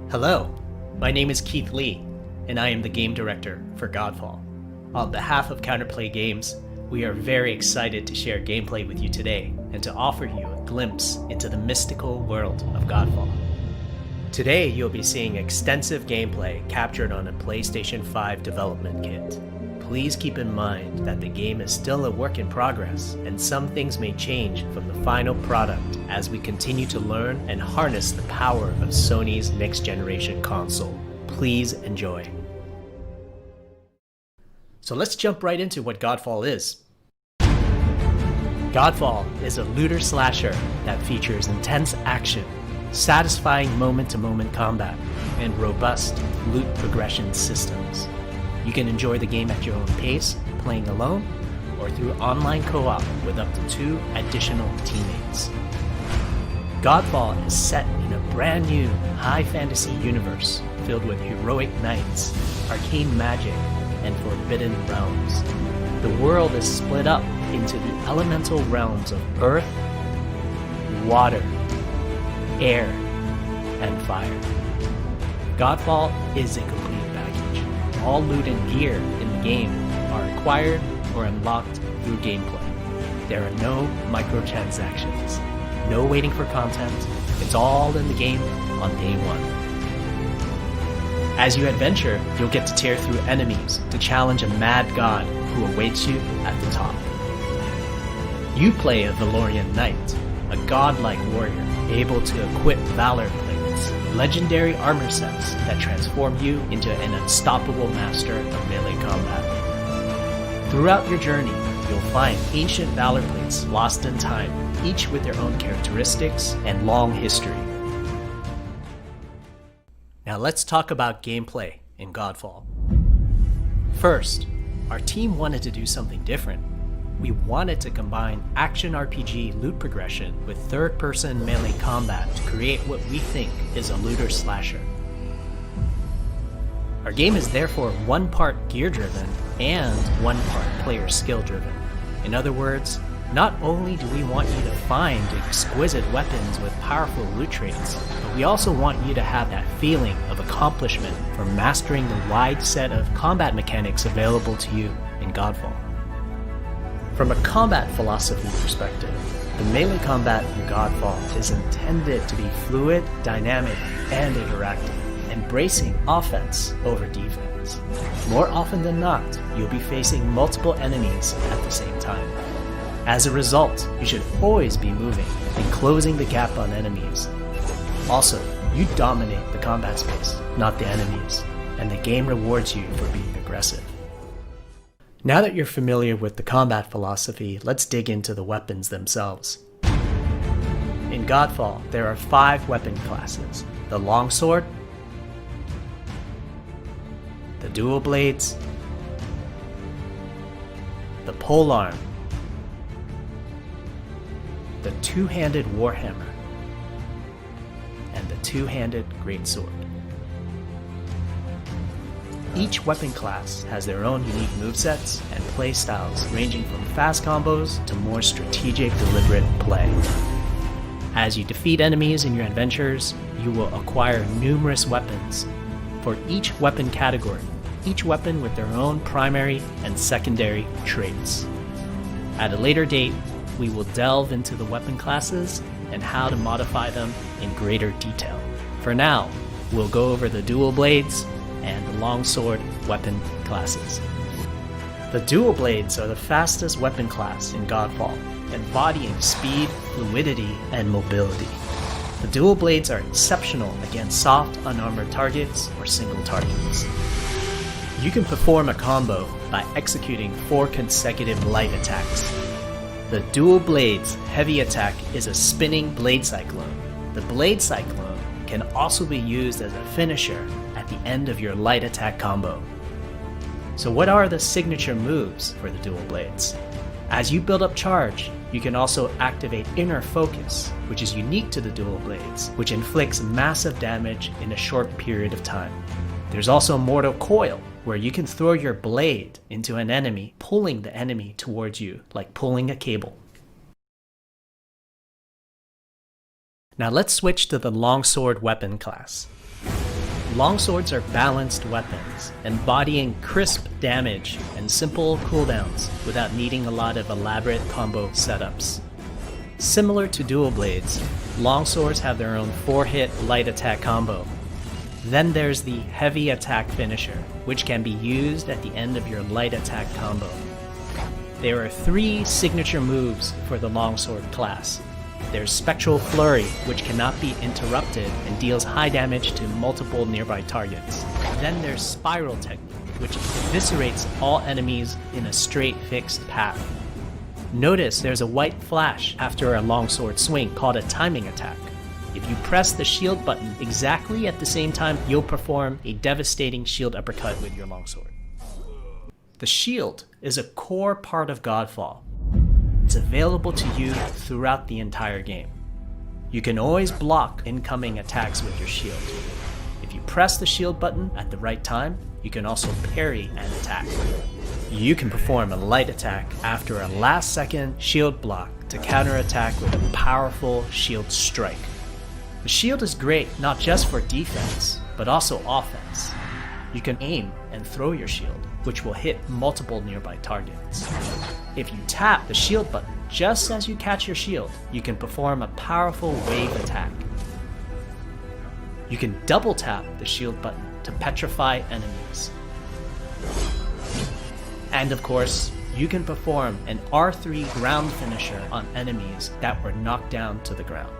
Hello, my name is Keith Lee, and I am the game director for GodFall. On behalf of Counterplay Games, we are very excited to share gameplay with you today and to offer you a glimpse into the mystical world of GodFall. Today, you'll be seeing extensive gameplay captured on a PlayStation 5 development kit. Please keep in mind that the game is still a work in progress, and some things may change from the final product as we continue to learn and harness the power of Sony's next-generation console. Please enjoy. So let's jump right into what GodFall is. GodFall is a looter slasher that features intense action, satisfying moment-to-moment combat, and robust loot progression systems. You can enjoy the game at your own pace, playing alone, or through online co-op with up to 2 additional teammates. GodFall is set in a brand new high fantasy universe filled with heroic knights, arcane magic, and forbidden realms. The world is split up into the elemental realms of earth, water, air, and fire. GodFall is a complete package. All loot and gear in the game are acquired or unlocked through gameplay. There are no microtransactions, no waiting for content. It's all in the game on day one. As you adventure, you'll get to tear through enemies to challenge a mad god who awaits you at the top. You play a Valorian knight, a godlike warrior able to equip valor plates, legendary armor sets that transform you into an unstoppable master of melee combat. Throughout your journey, you'll find ancient valor plates lost in time, each with their own characteristics and long history. Now let's talk about gameplay in GodFall. First, our team wanted to do something different. We wanted to combine action RPG loot progression with third-person melee combat to create what we think is a looter slasher. Our game is therefore one part gear-driven and one part player skill-driven. In other words, not only do we want you to find exquisite weapons with powerful loot traits, but we also want you to have that feeling of accomplishment for mastering the wide set of combat mechanics available to you in GodFall. From a combat philosophy perspective, the melee combat in GodFall is intended to be fluid, dynamic, and interactive, embracing offense over defense. More often than not, you'll be facing multiple enemies at the same time. As a result, you should always be moving and closing the gap on enemies. Also, you dominate the combat space, not the enemies, and the game rewards you for being aggressive. Now that you're familiar with the combat philosophy, let's dig into the weapons themselves. In GodFall, there are 5 weapon classes: the Longsword, the Dual Blades, the Polearm, the Two-Handed Warhammer, and the Two-Handed Greatsword. Each weapon class has their own unique movesets and playstyles ranging from fast combos to more strategic, deliberate play. As you defeat enemies in your adventures, you will acquire numerous weapons for each weapon category, each weapon with their own primary and secondary traits. At a later date, we will delve into the weapon classes and how to modify them in greater detail. For now, we'll go over the Dual Blades and the Longsword weapon classes. The Dual Blades are the fastest weapon class in GodFall, embodying speed, fluidity, and mobility. The Dual Blades are exceptional against soft, unarmored targets or single targets. You can perform a combo by executing 4 consecutive light attacks. The Dual Blades heavy attack is a spinning blade cyclone. The blade cyclone can also be used as a finisher at the end of your light attack combo. So what are the signature moves for the Dual Blades? As you build up charge, you can also activate Inner Focus, which is unique to the Dual Blades, which inflicts massive damage in a short period of time. There's also Mortal Coil, where you can throw your blade into an enemy, pulling the enemy towards you like pulling a cable. Now let's switch to the Longsword weapon class. Longswords are balanced weapons, embodying crisp damage and simple cooldowns without needing a lot of elaborate combo setups. Similar to dual blades, longswords have their own 4-hit light attack combo. Then there's the heavy attack finisher, which can be used at the end of your light attack combo. There are 3 signature moves for the longsword class. There's Spectral Flurry, which cannot be interrupted and deals high damage to multiple nearby targets. Then there's Spiral Technique, which eviscerates all enemies in a straight fixed path. Notice there's a white flash after a longsword swing called a timing attack. If you press the shield button exactly at the same time, you'll perform a devastating shield uppercut with your longsword. The shield is a core part of Godfall. It's available to you throughout the entire game. You can always block incoming attacks with your shield. If you press the shield button at the right time, you can also parry an attack. You can perform a light attack after a last-second shield block to counterattack with a powerful shield strike. The shield is great not just for defense, but also offense. You can aim and throw your shield, which will hit multiple nearby targets. If you tap the shield button just as you catch your shield, you can perform a powerful wave attack. You can double tap the shield button to petrify enemies. And of course, you can perform an R3 ground finisher on enemies that were knocked down to the ground.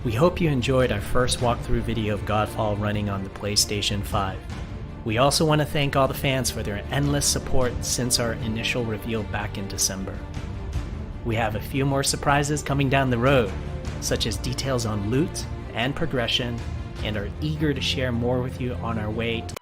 We hope you enjoyed our first walkthrough video of Godfall running on the PlayStation 5. We also want to thank all the fans for their endless support since our initial reveal back in December. We have a few more surprises coming down the road, such as details on loot and progression, and are eager to share more with you on our way to